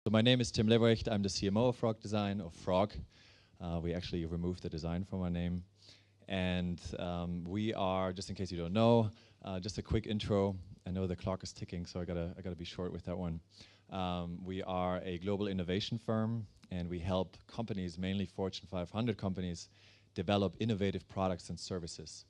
So my name is Tim Leberecht. I'm the CMO of Frog Design, of Frog. We actually removed the design from our name. And we are, just in case you don't know, just a quick intro. I know the clock is ticking, so I gotta be short with that one. We are a global innovation firm, and we help companies, mainly Fortune 500 companies, develop innovative products and services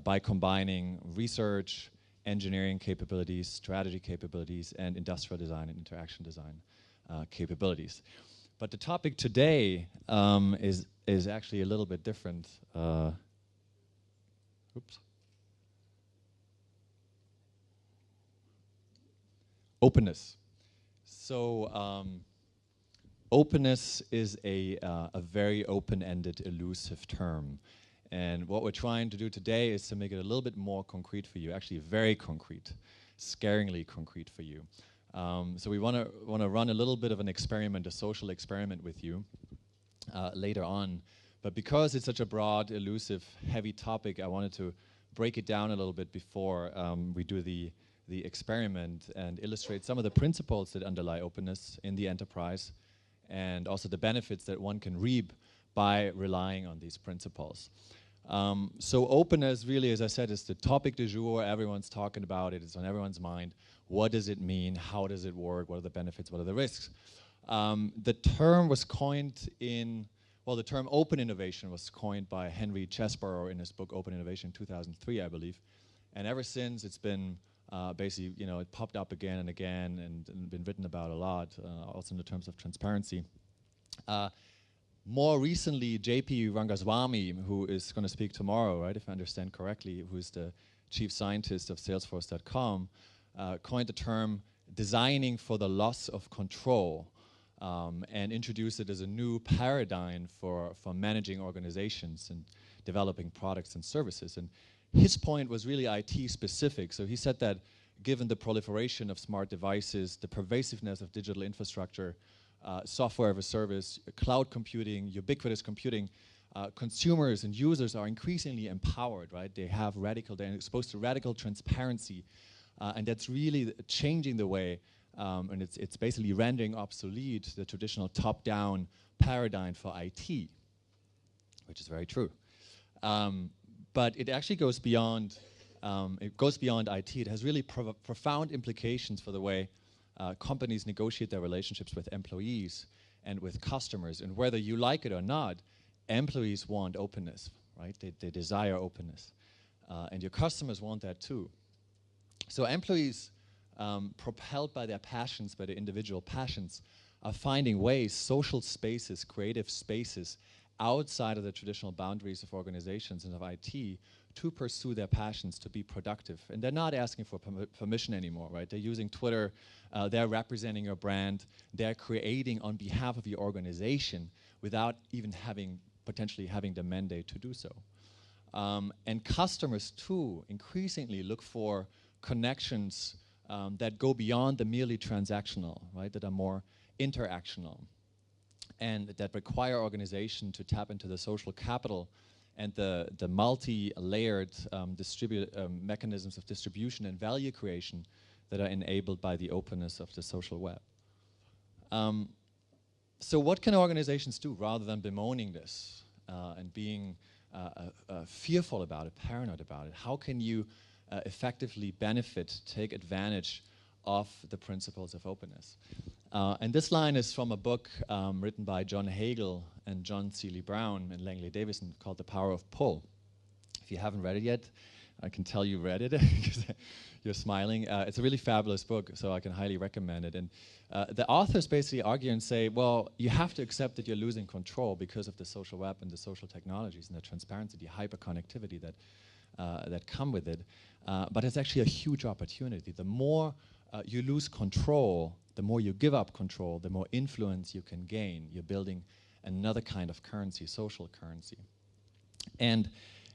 by combining research, engineering capabilities, strategy capabilities, and industrial design and interaction design capabilities. But the topic today is actually a little bit different. Oops. Openness. So openness is a very open-ended, elusive term. And what we're trying to do today is to make it a little bit more concrete for you, actually very concrete, scaringly concrete for you. So we want to run a little bit of an experiment, a social experiment with you later on. But because it's such a broad, elusive, heavy topic, I wanted to break it down a little bit before we do the experiment and illustrate some of the principles that underlie openness in the enterprise and also the benefits that one can reap by relying on these principles. So openness really, as I said, is the topic du jour. Everyone's talking about it. It's on everyone's mind. What does it mean? How does it work? What are the benefits? What are the risks? The term was coined the term open innovation was coined by Henry Chesbrough in his book Open Innovation in 2003, I believe. And ever since, it's been basically, it popped up again and again and been written about a lot, also in the terms of transparency. More recently, J.P. Rangaswamy, who is going to speak tomorrow, right, if I understand correctly, who is the chief scientist of Salesforce.com, coined the term designing for the loss of control and introduced it as a new paradigm for managing organizations and developing products and services. And his point was really IT specific. So he said that given the proliferation of smart devices, the pervasiveness of digital infrastructure, software as a service, cloud computing, ubiquitous computing, consumers and users are increasingly empowered, right? They're exposed to radical transparency, and that's really changing the way, and it's basically rendering obsolete the traditional top-down paradigm for IT, which is very true. But it actually goes beyond. It goes beyond IT. It has really profound implications for the way companies negotiate their relationships with employees and with customers. And whether you like it or not, employees want openness, right? They desire openness. And your customers want that too. So employees, propelled by their passions, by their individual passions, are finding ways, social spaces, creative spaces, outside of the traditional boundaries of organizations and of IT to pursue their passions, to be productive. And they're not asking for permission anymore, right? They're using Twitter, they're representing your brand, they're creating on behalf of your organization without even potentially having the mandate to do so. And customers too increasingly look for connections that go beyond the merely transactional, right? That are more interactional, and that require organization to tap into the social capital and the multi-layered mechanisms of distribution and value creation that are enabled by the openness of the social web. So what can organizations do rather than bemoaning this and being fearful about it, paranoid about it? How can you effectively benefit, take advantage of the principles of openness? And this line is from a book written by John Hagel and John Seeley Brown and Langley Davison called The Power of Pull. If you haven't read it yet, I can tell you read it because you're smiling. It's a really fabulous book, so I can highly recommend it. And the authors basically argue and say, well, you have to accept that you're losing control because of the social web and the social technologies and the transparency, the hyperconnectivity that come with it. But it's actually a huge opportunity. The more you lose control, the more you give up control, the more influence you can gain. You're building another kind of currency, social currency. And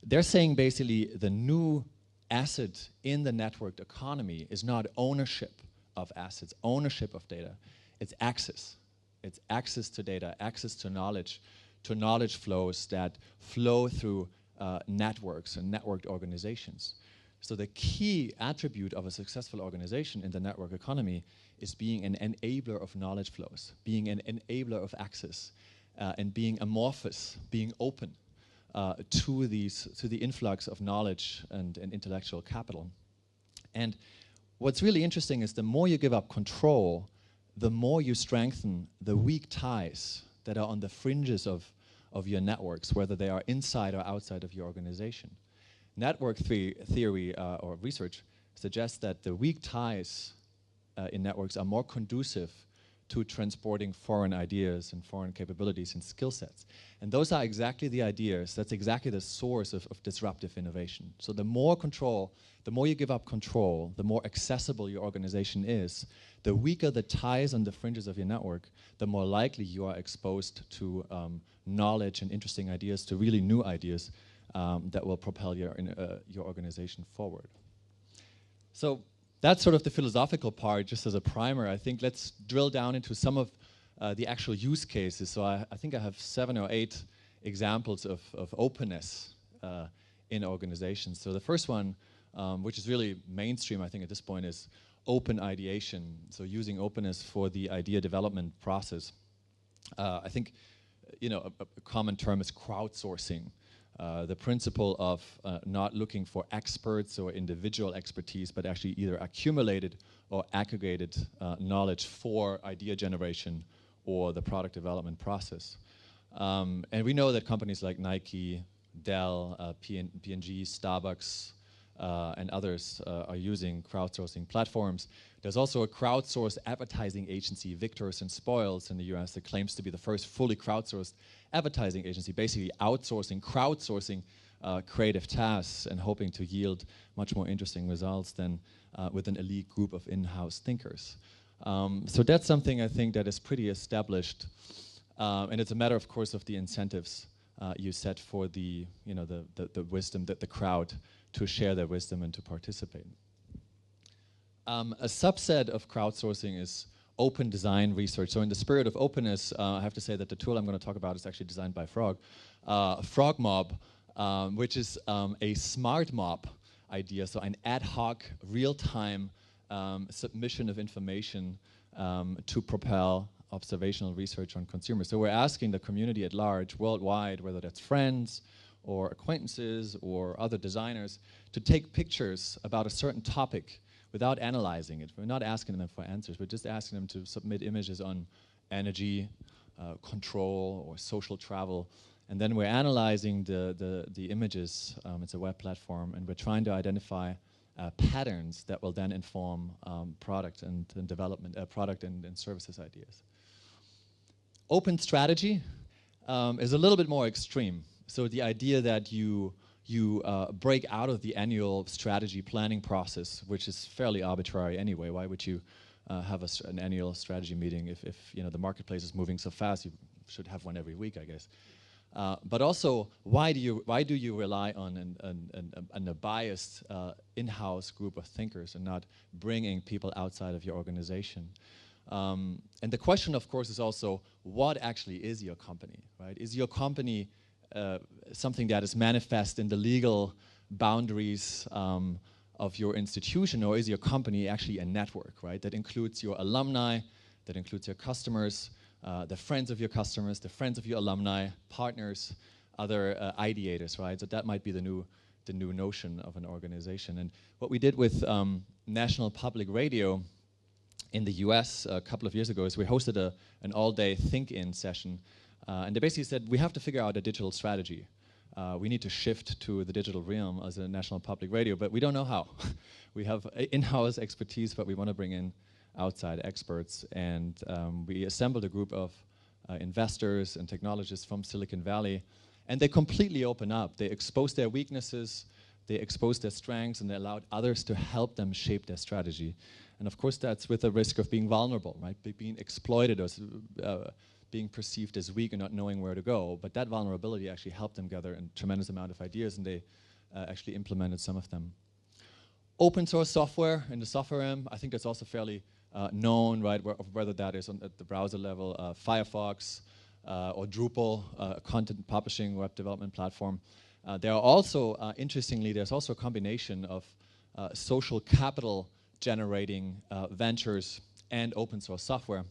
they're saying basically the new asset in the networked economy is not ownership of assets, ownership of data. It's access. It's access to data, access to knowledge flows that flow through networks and networked organizations. So the key attribute of a successful organization in the network economy is being an enabler of knowledge flows, being an enabler of access, and being amorphous, being open to the influx of knowledge and intellectual capital. And what's really interesting is the more you give up control, the more you strengthen the weak ties that are on the fringes of your networks, whether they are inside or outside of your organization. Network theory or research suggests that the weak ties in networks are more conducive to transporting foreign ideas and foreign capabilities and skill sets. And those are exactly the ideas, that's exactly the source of disruptive innovation. So the more control, the more you give up control, the more accessible your organization is, the weaker the ties on the fringes of your network, the more likely you are exposed to knowledge and interesting ideas, to really new ideas that will propel your organization forward. So that's sort of the philosophical part, just as a primer. I think let's drill down into some of the actual use cases. So I think I have 7 or 8 examples of openness in organizations. So the first one, which is really mainstream, I think at this point, is open ideation. So using openness for the idea development process. I think, a common term is crowdsourcing. The principle of not looking for experts or individual expertise, but actually either accumulated or aggregated knowledge for idea generation or the product development process. And we know that companies like Nike, Dell, P&G, Starbucks, and others are using crowdsourcing platforms. There's also a crowdsourced advertising agency, Victors and Spoils in the US, that claims to be the first fully crowdsourced advertising agency, basically crowdsourcing creative tasks and hoping to yield much more interesting results than with an elite group of in-house thinkers. So that's something I think that is pretty established, and it's a matter, of course, of the incentives you set for the wisdom, the crowd, to share their wisdom and to participate. A subset of crowdsourcing is open design research. So in the spirit of openness, I have to say that the tool I'm going to talk about is actually designed by Frog. FrogMob, which is a smart mob idea, so an ad hoc, real-time submission of information to propel observational research on consumers. So we're asking the community at large, worldwide, whether that's friends or acquaintances or other designers, to take pictures about a certain topic without analyzing it. We're not asking them for answers, we're just asking them to submit images on energy, control, or social travel. And then we're analyzing the images. It's a web platform, and we're trying to identify patterns that will then inform product and development, product and services ideas. Open strategy is a little bit more extreme. So the idea that you break out of the annual strategy planning process, which is fairly arbitrary anyway. Why would you have an annual strategy meeting if the marketplace is moving so fast? You should have one every week, I guess. But also, why do you rely on a biased in-house group of thinkers and not bringing people outside of your organization? And the question, of course, is also, what actually is your company, right? Is your company something that is manifest in the legal boundaries of your institution, or is your company actually a network, right? That includes your alumni, that includes your customers, the friends of your customers, the friends of your alumni, partners, other ideators, right? So that might be the new notion of an organization. And what we did with National Public Radio in the US a couple of years ago is we hosted an all-day think-in session. And they basically said, we have to figure out a digital strategy. We need to shift to the digital realm as a national public radio, but we don't know how. We have in-house expertise, but we want to bring in outside experts. And we assembled a group of investors and technologists from Silicon Valley, and they completely opened up. They exposed their weaknesses, they exposed their strengths, and they allowed others to help them shape their strategy. And of course, that's with the risk of being vulnerable, right? Being exploited or being perceived as weak and not knowing where to go. But that vulnerability actually helped them gather a tremendous amount of ideas, and they actually implemented some of them. Open source software in the software realm, I think that's also fairly known, right? Whether that is at the browser level, Firefox or Drupal, a content publishing web development platform. There are also, interestingly, there's also a combination of social capital generating ventures and open source software.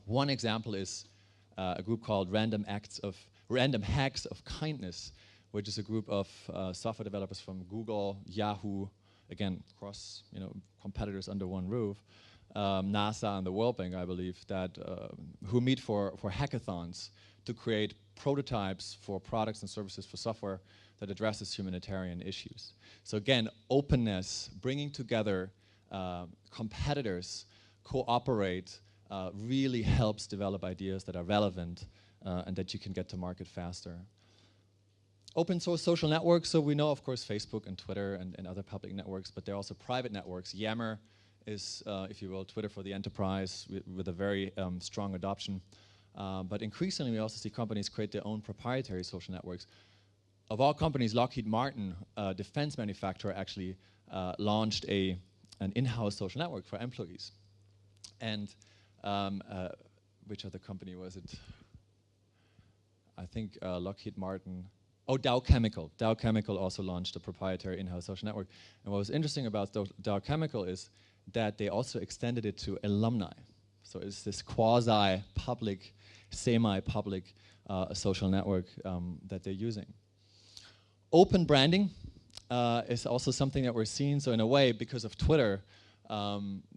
One example is a group called Random Hacks of Kindness, which is a group of software developers from Google, Yahoo, again, cross competitors under one roof, NASA and the World Bank, I believe, that who meet for hackathons to create prototypes for products and services for software that addresses humanitarian issues. So again, openness, bringing together competitors, cooperate, really helps develop ideas that are relevant and that you can get to market faster. Open source social networks, so we know, of course, Facebook and Twitter and other public networks, but there are also private networks. Yammer is, if you will, Twitter for the enterprise with a very strong adoption. But increasingly, we also see companies create their own proprietary social networks. Of all companies, Lockheed Martin, a defense manufacturer, actually launched an in-house social network for employees. And which other company was it? I think Lockheed Martin. Oh, Dow Chemical. Dow Chemical also launched a proprietary in-house social network. And what was interesting about Dow Chemical is that they also extended it to alumni. So it's this quasi-public, semi-public social network that they're using. Open branding is also something that we're seeing. So in a way, because of Twitter,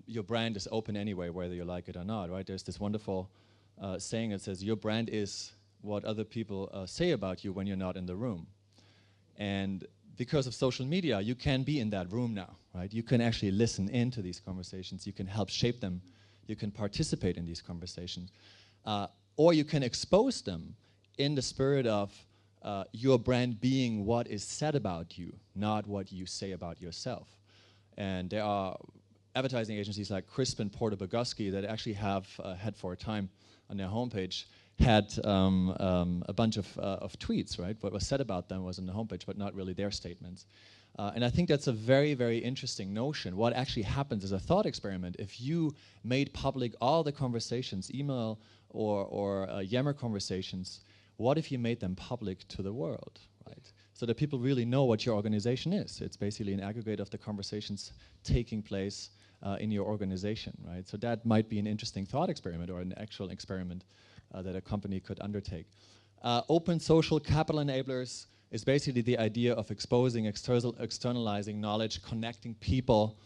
your brand is open anyway, whether you like it or not, right? There's this wonderful saying that says, your brand is what other people say about you when you're not in the room. And because of social media, you can be in that room now, right? You can actually listen into these conversations. You can help shape them. You can participate in these conversations. Or you can expose them in the spirit of your brand being what is said about you, not what you say about yourself. And there are advertising agencies like Crisp and Porter Bogusky that actually have had for a time on their homepage had a bunch of tweets, right? What was said about them was on the homepage, but not really their statements. And I think that's a very, very interesting notion. What actually happens is a thought experiment. If you made public all the conversations, email or Yammer conversations, what if you made them public to the world, right? So that people really know what your organization is. It's basically an aggregate of the conversations taking place in your organization, right? So that might be an interesting thought experiment or an actual experiment that a company could undertake. Open social capital enablers is basically the idea of exposing, externalizing knowledge, connecting people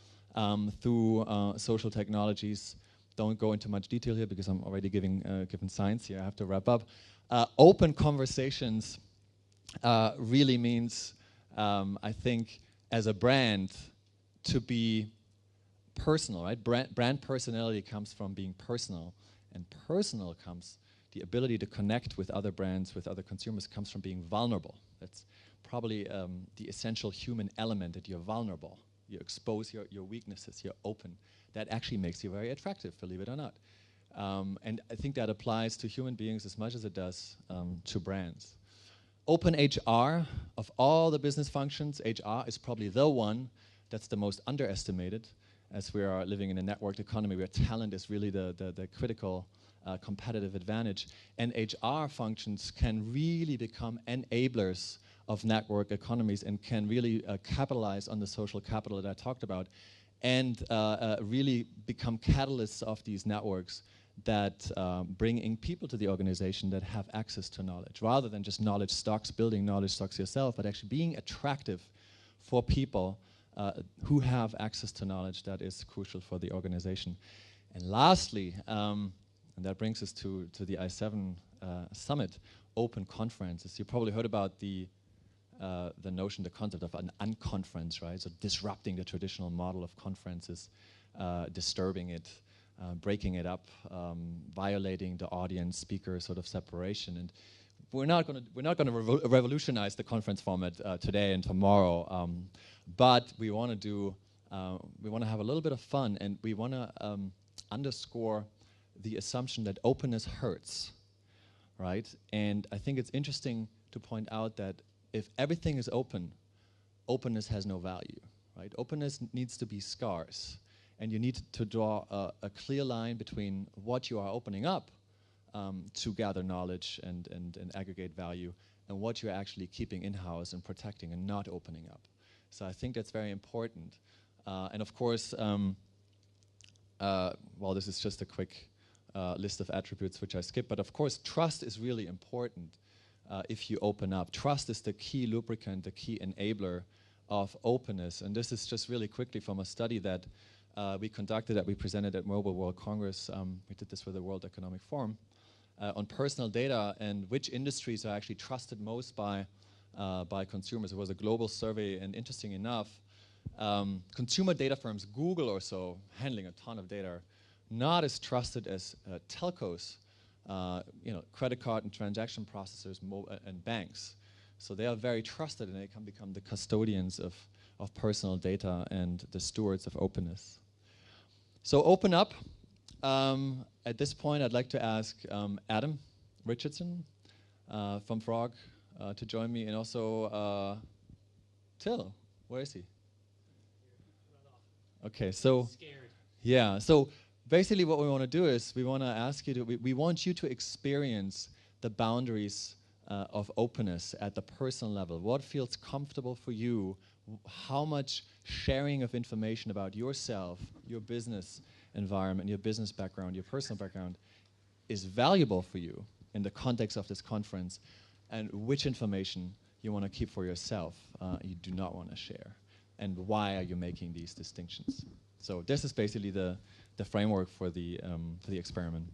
through social technologies. Don't go into much detail here because I'm already giving science here. I have to wrap up. Open conversations really means, I think, as a brand, to be personal, right? Brand personality comes from being personal, and personal comes, the ability to connect with other brands, with other consumers, comes from being vulnerable. That's probably the essential human element, that you're vulnerable. You expose your weaknesses, you're open. That actually makes you very attractive, believe it or not. And I think that applies to human beings as much as it does to brands. Open HR, of all the business functions, HR is probably the one that's the most underestimated, as we are living in a networked economy where talent is really the critical competitive advantage. And HR functions can really become enablers of network economies and can really capitalize on the social capital that I talked about, and really become catalysts of these networks that bring in people to the organization that have access to knowledge, rather than just knowledge stocks, building knowledge stocks yourself, but actually being attractive for people who have access to knowledge that is crucial for the organization. And lastly, and that brings us to the I7 summit, open conferences. You probably heard about the notion, the concept of an unconference, right? So disrupting the traditional model of conferences, disturbing it, breaking it up, violating the audience speaker sort of separation. And we're not going to revolutionize the conference format today and tomorrow, but we want to do. We want to have a little bit of fun, and we want to underscore the assumption that openness hurts, right? And I think it's interesting to point out that if everything is open, openness has no value, right? Openness needs to be scarce, and you need to draw a clear line between what you are opening up to gather knowledge and aggregate value, and what you're actually keeping in-house and protecting and not opening up. So I think that's very important. And of course, well, this is just a quick list of attributes which I skip, but of course, trust is really important if you open up. Trust is the key lubricant, the key enabler of openness. And this is just really quickly from a study that we conducted, that we presented at Mobile World Congress. We did this with the World Economic Forum on personal data and which industries are actually trusted most by consumers. It was a global survey, and interesting enough, consumer data firms, Google or so, handling a ton of data, not as trusted as telcos, credit card and transaction processors and banks. So they are very trusted, and they can become the custodians of personal data and the stewards of openness. So open up. At this point, I'd like to ask Adam Richardson from Frog to join me, and also Till. Where is he? Okay, so yeah, so basically what we want to do is we want to ask you to, we want you to experience the boundaries of openness at the personal level. What feels comfortable for you? How much sharing of information about yourself, your business environment, your business background, your personal background is valuable for you in the context of this conference, and which information you want to keep for yourself, you do not want to share, and why are you making these distinctions? So this is basically the framework for the experiment.